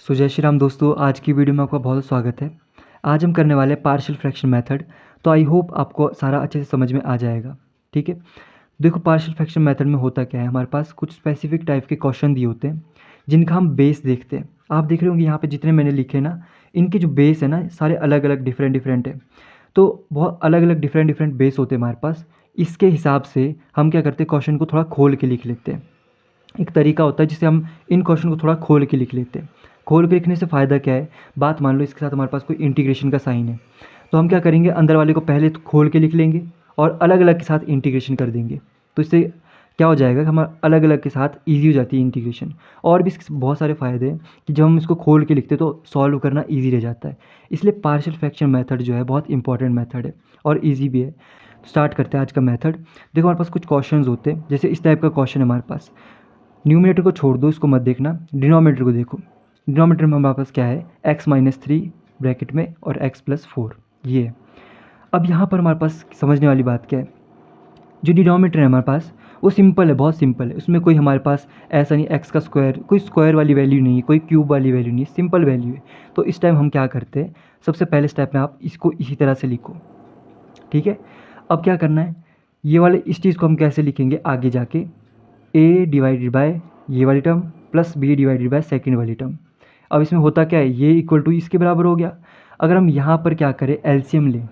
जय श्री राम दोस्तों, आज की वीडियो में आपका बहुत स्वागत है। आज हम करने वाले हैं पार्शियल फ्रैक्शन मेथड। तो आई होप आपको सारा अच्छे से समझ में आ जाएगा। ठीक है, देखो पार्शियल फ्रैक्शन मेथड में होता क्या है, हमारे पास कुछ स्पेसिफिक टाइप के क्वेश्चन दिए होते हैं जिनका हम बेस देखते हैं। आप देख रहे होंगे यहाँ पे जितने मैंने लिखे ना, इनके जो बेस है ना सारे अलग अलग डिफरेंट है। तो बहुत अलग अलग डिफरेंट बेस होते हैं हमारे पास। इसके हिसाब से हम क्या करते हैं, क्वेश्चन को थोड़ा खोल के लिख लेते हैं। एक तरीका होता है जिससे हम इन क्वेश्चन को थोड़ा खोल के लिख लेते हैं। खोल के लिखने से फ़ायदा क्या है, बात मान लो इसके साथ हमारे पास कोई इंटीग्रेशन का साइन है, तो हम क्या करेंगे, अंदर वाले को पहले तो खोल के लिख लेंगे और अलग अलग के साथ इंटीग्रेशन कर देंगे। तो इससे क्या हो जाएगा, हमारा अलग अलग के साथ ईजी हो जाती है इंटीग्रेशन। और भी इसके बहुत सारे फ़ायदे हैं कि जब हम इसको खोल के लिखते हैं तो सॉल्व करना ईजी रह जाता है। इसलिए पार्शियल फ्रैक्शन मेथड जो है बहुत इंपॉर्टेंट मेथड है और ईजी भी है। स्टार्ट करते हैं आज का मेथड। देखो हमारे पास कुछ क्वेश्चंस होते हैं, जैसे इस टाइप का क्वेश्चन है हमारे पास। न्यूमिनेटर को छोड़ दो, इसको मत देखना, डिनोमिनेटर को देखो। डिनोमिनेटर में हमारे पास क्या है, x-3 ब्रैकेट में और x+4 ये है। अब यहाँ पर हमारे पास समझने वाली बात क्या है, जो डिनोमिनेटर है हमारे पास वो सिंपल है, बहुत सिंपल है। उसमें कोई हमारे पास ऐसा नहीं x का स्क्वायर, कोई स्क्वायर वाली वैल्यू नहीं है, कोई क्यूब वाली वैल्यू नहीं है, सिंपल वैल्यू है। तो इस टाइम हम क्या करते हैं, सबसे पहले स्टेप में आप इसको इसी तरह से लिखो। ठीक है, अब क्या करना है, ये वाले इस चीज़ को हम कैसे लिखेंगे आगे जाके, a डिवाइडेड बाय ये वाली term plus b divided by second वाली टर्म। अब इसमें होता क्या है, ये इक्वल टू इसके बराबर हो गया। अगर हम यहाँ पर क्या करें, एलसीएम लें,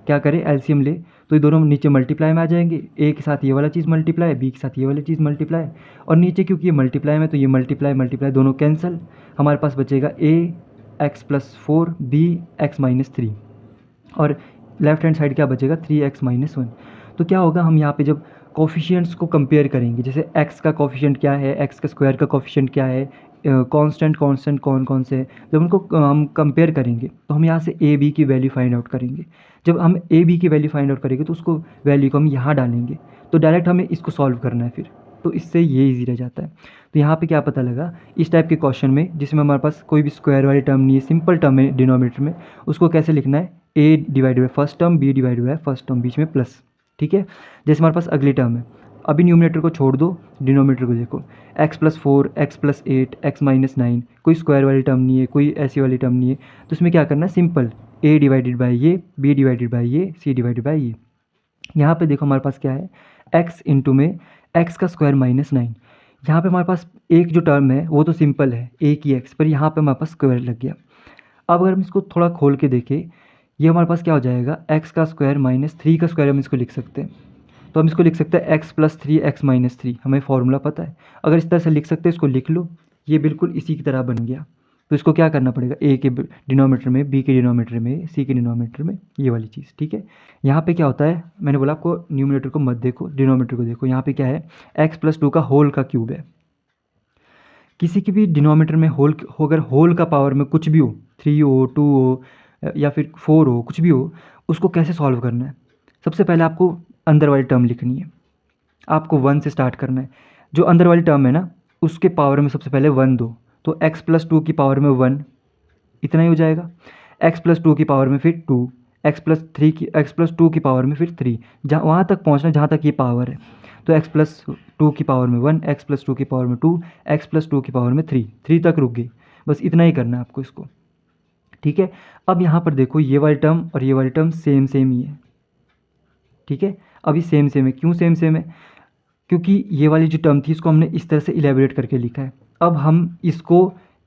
क्या करें एलसीएम ले, तो ये दोनों नीचे मल्टीप्लाई में आ जाएंगे। ए के साथ ये वाला चीज़ मल्टीप्लाई, बी के साथ ये वाली चीज़ मल्टीप्लाई, और नीचे क्योंकि ये मल्टीप्लाई में तो ये मल्टीप्लाई दोनों कैंसिल। हमारे पास बचेगा x+4 b(x-3) और लेफ्ट हैंड साइड क्या बचेगा, 3x-1। तो क्या होगा, हम यहाँ पे जब कोफिशिएंट्स को कंपेयर करेंगे, जैसे x का कोफिशिएंट क्या है, x का स्क्वायर का कोफिशिएंट क्या है, कांस्टेंट कौन कौन से, जब उनको हम कंपेयर करेंगे तो हम यहाँ से a b की वैल्यू फाइंड आउट करेंगे। जब हम a b की वैल्यू फाइंड आउट करेंगे तो उसको वैल्यू को हम यहाँ डालेंगे, तो डायरेक्ट हमें इसको सॉल्व करना है फिर, तो इससे ये इजी रह जाता है। तो यहाँ पे क्या पता लगा, इस टाइप के क्वेश्चन में जिसमें हमारे पास कोई भी स्क्वायर वाली टर्म नहीं है, सिंपल टर्म है डिनोमिनेटर में, उसको कैसे लिखना है, a divided by first term, b divided by first term, बीच में प्लस। ठीक है, जैसे हमारे पास अगली टर्म है, अभी न्यूमिनेटर को छोड़ दो, डिनोमिनेटर को देखो, x+4 x+8 x-9, कोई स्क्वायर वाली टर्म नहीं है, कोई ऐसी वाली टर्म नहीं है, तो इसमें क्या करना है, सिंपल a डिवाइडेड बाई ये, b डिवाइडेड बाई ये, c डिवाइडेड बाई ये। यहाँ पे देखो हमारे पास क्या है, x इंटू में x का स्क्वायर -9। यहाँ पे हमारे पास एक जो टर्म है वो तो सिंपल है, a की x, पर यहाँ पे हमारे पास स्क्वायर लग गया। अब अगर हम इसको थोड़ा खोल के देखें, ये हमारे पास क्या हो जाएगा, x का स्क्वायर -3 का स्क्वायर हम इसको लिख सकते हैं। तो हम इसको लिख सकते हैं x+3 x-3, हमें फॉर्मूला पता है। अगर इस तरह से लिख सकते हैं, इसको लिख लो, ये बिल्कुल इसी की तरह बन गया। तो इसको क्या करना पड़ेगा, a के डिनोमिनेटर में, b के डिनोमिनेटर में, c के डिनोमिनेटर में, ये वाली चीज़। ठीक है, यहाँ पे क्या होता है, मैंने बोला आपको न्यूमिनेटर को मत देखो, डिनोमिनेटर को देखो। यहाँ पे क्या है, x+2 का होल का क्यूब है। किसी के भी डिनोमिनेटर में होल, अगर होल का पावर में कुछ भी हो, 3 हो, 2 हो या फिर 4 हो, कुछ भी हो, उसको कैसे सॉल्व करना है, सबसे पहले आपको अंदर वाली टर्म लिखनी है। आपको 1 से स्टार्ट करना है। जो अंदर वाली टर्म है ना, उसके पावर में सबसे पहले 1 दो, तो x+2 की पावर में 1, इतना ही हो जाएगा। x+2 की पावर में फिर 2, x+2 की पावर में फिर 3, जहाँ वहाँ तक पहुँचना जहाँ तक ये पावर है। तो x+2 की पावर में 1, x+2 की पावर में 2, x+2 की पावर में 3 तक रुक गई। बस इतना ही करना है आपको इसको। ठीक है, अब यहाँ पर देखो, ये वाली टर्म और ये वाली टर्म सेम ही है। ठीक है, अभी सेम है, क्यों सेम है, क्योंकि ये वाली जो टर्म थी इसको हमने इस तरह से इलेबोरेट करके लिखा है। अब हम इसको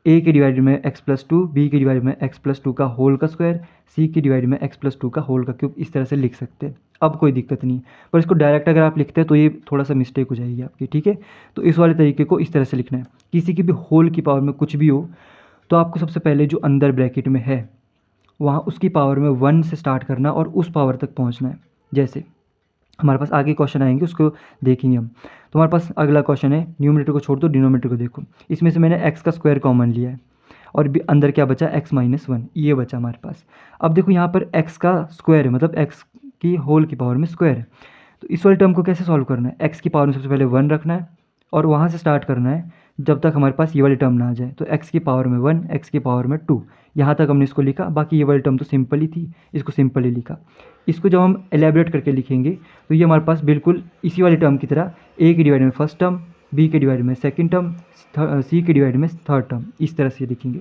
a के डिवाइड में x+2, b के डिवाइड में x+2 का होल का स्क्वायर, c के डिवाइड में x+2 का होल का क्यूब, इस तरह से लिख सकते हैं। अब कोई दिक्कत नहीं, पर इसको डायरेक्ट अगर आप लिखते हैं तो ये थोड़ा सा मिस्टेक हो जाएगी आपकी। ठीक है, तो इस वाले तरीके को इस तरह से लिखना है। किसी की भी होल की पावर में कुछ भी हो, तो आपको सबसे पहले जो अंदर ब्रैकेट में है वहाँ उसकी पावर में 1 से स्टार्ट करना और उस पावर तक पहुँचना है। जैसे हमारे पास आगे क्वेश्चन आएंगे, उसको देखेंगे हम। तो हमारे पास अगला क्वेश्चन है, न्यूमिनेटर को छोड़ दो, डिनोमिनेटर को देखो। इसमें से मैंने x का स्क्वायर कॉमन लिया है और अंदर क्या बचा, x-1, ये बचा हमारे पास। अब देखो यहाँ पर x का स्क्वायर है, मतलब x की होल की पावर में स्क्वायर है। तो इस वाले टर्म को कैसे सॉल्व करना है, x की पावर में सबसे पहले 1 रखना है और वहाँ से स्टार्ट करना है जब तक हमारे पास ये वाली टर्म ना आ जाए। तो x की पावर में 1, x की पावर में 2, यहाँ तक हमने इसको लिखा। बाकी ये वाली टर्म तो सिंपल ही थी, इसको सिंपल ही लिखा। इसको जब हम एलेबरेट करके लिखेंगे तो ये हमारे पास बिल्कुल इसी वाली टर्म की तरह a की डिवाइड में फर्स्ट टर्म, बी के डिवाइड में सेकंड टर्म, सी के डिवाइड में थर्ड टर्म, इस तरह से लिखेंगे।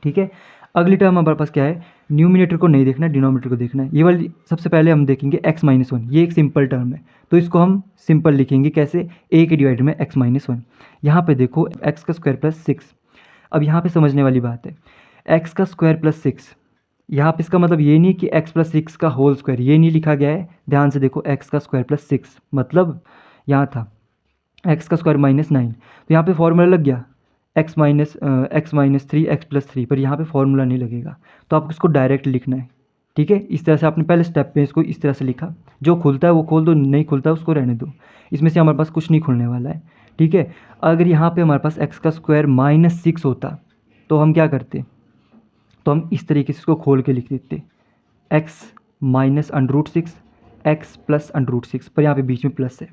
ठीक है, अगली टर्म हमारे पास क्या है, न्यूमिनेटर को नहीं देखना है, डिनोमिनेटर को देखना है। ये वाली सबसे पहले हम देखेंगे x माइनस वन, ये एक सिंपल टर्म है तो इसको हम सिंपल लिखेंगे कैसे, a के डिवाइड में x माइनस वन। यहाँ पर देखो x का स्क्वायर प्लस सिक्स। अब यहाँ पे समझने वाली बात है, x का स्क्वायर प्लस सिक्स, यहाँ पे इसका मतलब ये नहीं कि x प्लस सिक्स का होल स्क्वायर, ये नहीं लिखा गया है। ध्यान से देखो, x का स्क्वायर प्लस सिक्स मतलब यहाँ था x का स्क्वायर माइनस नाइन, तो यहाँ पे फॉर्मूला लग गया x minus three x plus three, पर यहाँ पे फॉर्मूला नहीं लगेगा, तो आपको इसको डायरेक्ट लिखना है। ठीक है, इस तरह से आपने पहले स्टेप पे इसको इस तरह से लिखा, जो खुलता है वो खोल दो, नहीं खुलता है उसको रहने दो, इसमें से हमारे पास कुछ नहीं खुलने वाला है। ठीक है, अगर यहाँ पे हमारे पास x का स्क्वायर माइनस सिक्स होता तो हम क्या करते, तो हम इस तरीके से इसको खोल के लिख देते, x minus under root six x plus under root six, पर यहाँ पे बीच में प्लस है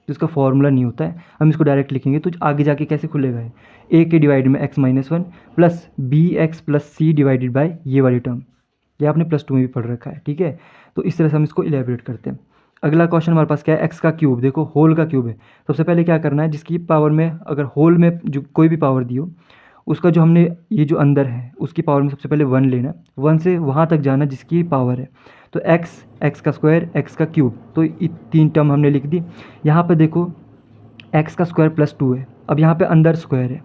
तो इसका फॉर्मूला नहीं होता है, हम इसको डायरेक्ट लिखेंगे तो आगे जाके कैसे खुलेगा है, a के डिवाइड में x minus one plus b x plus c divided by ये वाली टर्म, ये आपने प्लस टू में भी पढ़ रखा है। ठीक है, तो इस तरह से हम इसको इलेबरेट करते हैं। अगला क्वेश्चन हमारे पास क्या है, x का क्यूब, देखो होल का क्यूब है। सबसे पहले क्या करना है, जिसकी पावर में अगर होल में जो कोई भी पावर दी हो, उसका जो हमने ये जो अंदर है उसकी पावर में सबसे पहले वन लेना, वन से वहाँ तक जाना जिसकी पावर है, तो x का स्क्वायर x का क्यूब, तो ये तीन टर्म हमने लिख दी। यहाँ पे देखो x का स्क्वायर प्लस टू है, अब यहाँ पे अंदर स्क्वायर है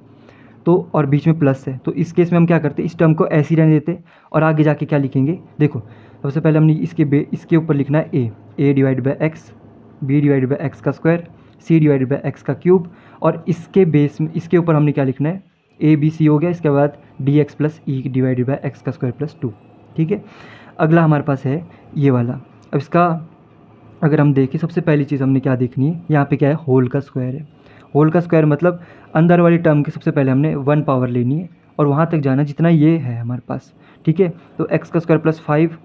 तो और बीच में प्लस है, तो इस केस में हम क्या करते, इस टर्म को ऐसे ही रहने देते और आगे जाके क्या लिखेंगे, देखो सबसे पहले हमने इसके ऊपर लिखना है a divide by x, b divide by x का square, c divide by x का क्यूब, और इसके बेस में इसके ऊपर हमने क्या लिखना है, a b c हो गया, इसके बाद D x plus E divided by x का स्क्वायर प्लस टू। ठीक है, अगला हमारे पास है ये वाला। अब इसका अगर हम देखें, सबसे पहली चीज़ हमने क्या देखनी है, यहाँ पे क्या है, होल का स्क्वायर है। होल का स्क्वायर मतलब अंदर वाली टर्म की सबसे पहले हमने वन पावर लेनी है और वहाँ तक जाना जितना ये है हमारे पास। ठीक है, तो एक्स का स्क्वायर प्लस फाइव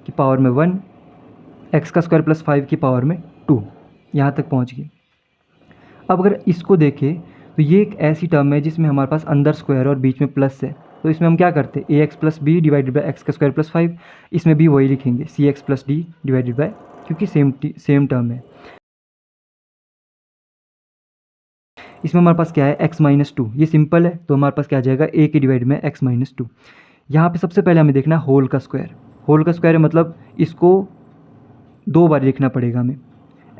की पावर में वन, एक्स का स्क्वायर प्लस फाइव की पावर में टू, यहाँ तक पहुँच गए। अब अगर इसको देखें तो ये एक ऐसी टर्म है जिसमें हमारे पास अंदर स्क्वायर और बीच में प्लस है, तो इसमें हम क्या करते हैं, a x plus b divided by x का स्क्वायर प्लस फाइव, इसमें भी वही लिखेंगे c x plus d divided by, क्योंकि सेम टर्म है। इसमें हमारे पास क्या है, x माइनस टू, ये सिंपल है तो हमारे पास क्या आ जाएगा, a के डिवाइड में x माइनस टू। यहाँ पर सबसे पहले हमें देखना है होल का स्क्वायर, होल का स्क्वायर है मतलब इसको दो बार लिखना पड़ेगा हमें,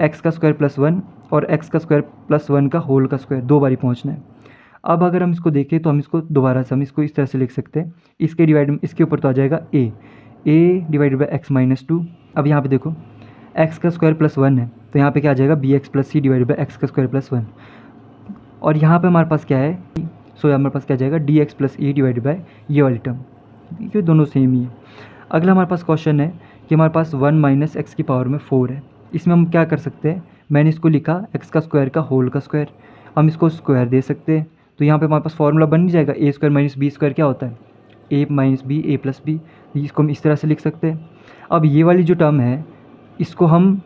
x का स्क्वायर प्लस वन और x का स्क्वायर प्लस वन का होल का स्क्वायर, दो बार ही पहुँचना है। अब अगर हम इसको देखें तो हम इसको दोबारा से हम इसको इस तरह से लिख सकते हैं, इसके डिवाइड में इसके ऊपर तो आ जाएगा a divided by x minus two. अब यहाँ पे देखो x का स्क्वायर प्लस वन है तो यहाँ पे क्या आ जाएगा, b x plus c divided by x का स्क्वायर प्लस वन, और यहाँ पे हमारे पास क्या है, सो हमारे पास क्या आ जाएगा, D x plus E divided by ये वाली टर्म, ये दोनों सेम ही है। अगला हमारे पास क्वेश्चन है कि हमारे पास वन माइनस एक्स की पावर में फोर है, इसमें हम क्या कर सकते हैं, मैंने इसको लिखा एक्स का स्क्वायर का होल का स्क्वायर, हम इसको स्क्वायर दे सकते हैं, तो यहाँ पे हमारे पास फॉर्मूला बन नहीं जाएगा, ए स्क्वायर माइनस बी स्क्वायर क्या होता है, ए माइनस बी ए प्लस बी, इसको हम इस तरह से लिख सकते हैं। अब ये वाली जो टर्म है इसको हम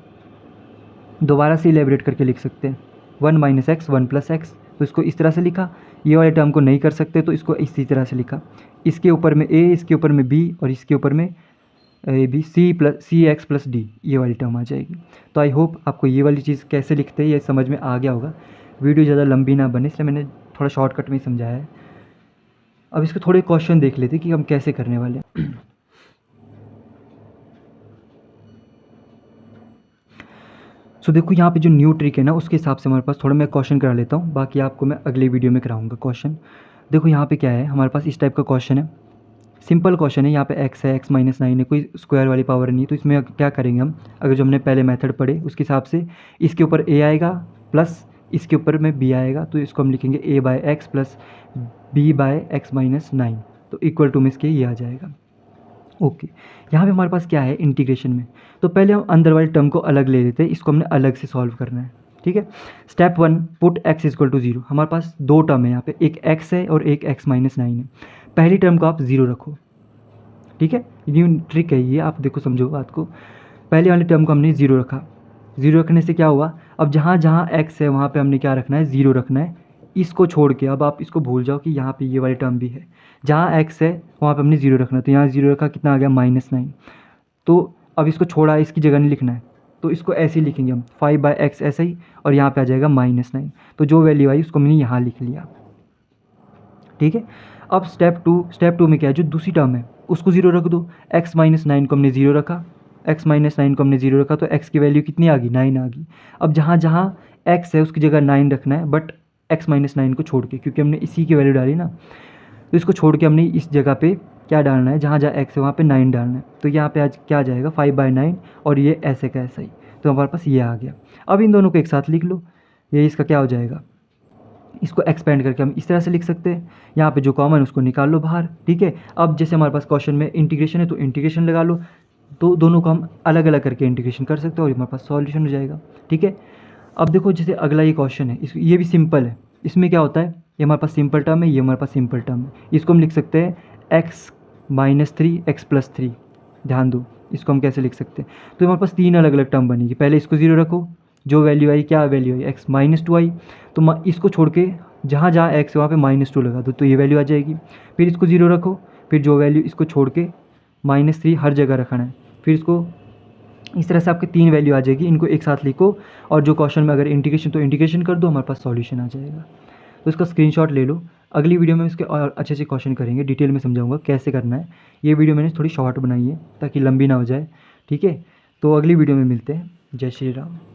दोबारा से इलेबरेट करके लिख सकते हैं, one minus x one plus x, तो इसको इस तरह से लिखा। ये वाले टर्म को नहीं कर सकते तो इसको इसी तरह से लिखा, इसके ऊपर में ए, इसके ऊपर में बी और इसके ऊपर में a b, c x plus d, ये वाली टर्म आ जाएगी। तो आई होप आपको ये वाली चीज़ कैसे लिखते हैं ये समझ में आ गया होगा। वीडियो ज़्यादा लंबी ना बने इसलिए मैंने थोड़ा शॉर्टकट में समझाया है। अब इसके थोड़े क्वेश्चन देख लेते कि हम कैसे करने वाले हैं। सो देखो यहाँ पे जो न्यू ट्रिक है ना उसके हिसाब से हमारे पास थोड़ा मैं क्वेश्चन करा लेता हूँ, बाकी आपको मैं अगले वीडियो में कराऊंगा क्वेश्चन। देखो यहाँ पे क्या है, हमारे पास इस टाइप का क्वेश्चन है, सिंपल क्वेश्चन है, यहाँ पे x है, x माइनस नाइन है, कोई स्क्वायर वाली पावर नहीं, तो इसमें क्या करेंगे हम, अगर जो हमने पहले मेथड पढ़े उसके हिसाब से इसके ऊपर a आएगा प्लस इसके ऊपर में b आएगा, तो इसको हम लिखेंगे a बाय एक्स प्लस b by x minus nine, तो इक्वल टू में इसके ये आ जाएगा। ओके, यहाँ पे हमारे पास क्या है इंटीग्रेशन में, तो पहले हम अंदर वाले टर्म को अलग ले लेते हैं, इसको हमने अलग से सॉल्व करना है। ठीक है, step one, put x equal to zero. हमारे पास दो टर्म है यहाँ पे, एक x है और एक x माइनस नाइन है। पहली टर्म को आप ज़ीरो रखो, ठीक है, न्यू ट्रिक है ये, आप देखो समझो बात को। पहले वाली टर्म को हमने ज़ीरो रखा, ज़ीरो रखने से क्या हुआ, अब जहाँ जहाँ x है वहाँ पे हमने क्या रखना है, ज़ीरो रखना है, इसको छोड़ के। अब आप इसको भूल जाओ कि यहाँ पे ये वाली टर्म भी है, जहाँ x है वहाँ पे हमने ज़ीरो रखना है, तो यहाँ ज़ीरो रखा, कितना आ गया माइनस नाइन। तो अब इसको छोड़ा, इसकी जगह नहीं लिखना है, तो इसको ऐसे ही लिखेंगे हम 5/x ऐसे ही, और यहाँ पे आ जाएगा -9। तो जो वैल्यू आई उसको मैंने यहाँ लिख लिया, ठीक है। अब स्टेप टू में क्या है, जो दूसरी टर्म है उसको 0 रख दो। x - 9 को हमने 0 रखा, x - 9 को हमने 0 रखा, तो x की वैल्यू कितनी आ गई, 9 आ गई। अब जहाँ जहाँ x है उसकी जगह 9 रखना है, बट x - 9 को छोड़ के, क्योंकि हमने इसी की वैल्यू डाली ना, तो इसको छोड़ के हमने इस जगह पे क्या डालना है, जहाँ जहाँ x है वहाँ पे 9 डालना है। तो यहाँ पे आज क्या आ जाएगा 5/9, और ये ऐसे का ऐसा ही, तो हमारे पास ये आ गया। अब इन दोनों को एक साथ लिख लो, ये इसका क्या हो जाएगा, इसको एक्सपेंड करके हम इस तरह से लिख सकते हैं। यहाँ पे जो कॉमन है उसको निकाल लो बाहर, ठीक है। अब जैसे हमारे पास क्वेश्चन में इंटीग्रेशन है तो इंटीग्रेशन लगा लो, तो दोनों को हम अलग अलग करके इंटीग्रेशन कर सकते हैं और हमारे पास सॉल्यूशन हो जाएगा, ठीक है। अब देखो जैसे अगला ये क्वेश्चन है, ये भी सिंपल है। इसमें क्या होता है, ये हमारे पास सिंपल टर्म है, ये हमारे पास सिंपल टर्म है। इसको हम लिख सकते हैं x - 3 x + 3। ध्यान दो, इसको हम कैसे लिख सकते हैं, तो हमारे पास 3 अलग अलग टर्म बनेगी। पहले इसको 0 रखो, जो वैल्यू आई, क्या वैल्यू आई, x - 2 आई, तो इसको छोड़ के जहाँ जहाँ x है वहाँ पे -2 लगा दो, तो ये वैल्यू आ जाएगी। फिर इसको 0 रखो, फिर जो वैल्यू, इसको छोड़ के -3 हर जगह रखना है, फिर इसको इस तरह से आपके 3 वैल्यू आ जाएगी। इनको एक साथ लिखो, और जो क्वेश्चन में अगर इंटीग्रेशन तो इंटीग्रेशन कर दो, हमारे पास सॉल्यूशन आ जाएगा। तो इसका स्क्रीनशॉट ले लो। अगली वीडियो में इसके और अच्छे से क्वेश्चन करेंगे, डिटेल में समझाऊंगा कैसे करना है। ये वीडियो मैंने थोड़ी शॉर्ट बनाई है ताकि लंबी ना हो जाए, ठीक है। तो अगली वीडियो में मिलते हैं। जय श्री राम।